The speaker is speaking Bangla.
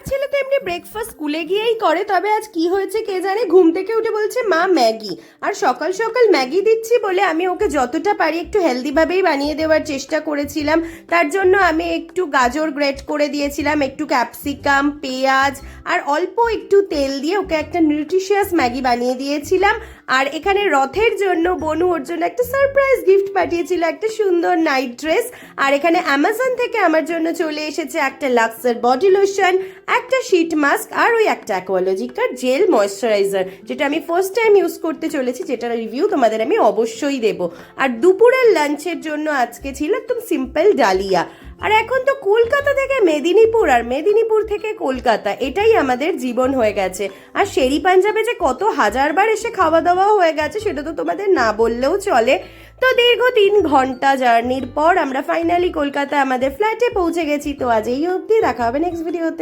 ছেলে তো এমনি ব্রেকফাস্ট স্কুলে গিয়েই করে, তবে আজ কি হয়েছে কে জানে, ঘুম থেকে উঠে বলছে মা ম্যাগি। আর সকাল সকাল ম্যাগি দিচ্ছি বলে আমি ওকে যতটা পারি একটু হেলদিভাবেই বানিয়ে দেওয়ার চেষ্টা করেছিলাম। তার জন্য আমি একটু গাজর গ্রেট করে দিয়েছিলাম, একটু ক্যাপসিকাম, পেঁয়াজ আর অল্প একটু তেল দিয়ে ওকে একটা নিউট্রিশিয়াস ম্যাগি বানিয়ে দিয়েছিলাম। আর এখানে রথের জন্য বনু ওর জন্য একটা সারপ্রাইজ গিফট পাঠিয়েছিল, একটা সুন্দর নাইট ড্রেস। আর এখানে অ্যামাজন থেকে আমার জন্য চলে এসেছে একটা লাক্সের বডি লোশন, একটা শীট মাস্ক আর ওই একটা অ্যাকোয়ালজিকার জেল ময়শ্চারাইজার, যেটা আমি ফার্স্ট টাইম ইউজ করতে চলেছি, যেটার রিভিউ তোমাদের আমি অবশ্যই দেব। আর দুপুরের লাঞ্চের জন্য আজকে ছিল একদম সিম্পল ডালিয়া। আর এখন তো কলকাতা থেকে মেদিনীপুর আর মেদিনীপুর থেকে কলকাতা, এটাই আমাদের জীবন হয়ে গেছে। আর শেরি পাঞ্জাবে যে কত হাজারবার এসে খাওয়া দাওয়া হয়ে গেছে সেটা তো তোমাদের না বললেও চলে। তো দীর্ঘ 3 ঘন্টা জার্নির পর আমরা ফাইনালি কলকাতা আমাদের ফ্ল্যাটে পৌঁছে গেছি। তো আজ এই অবধি, দেখা হবে নেক্সট ভিডিওতে।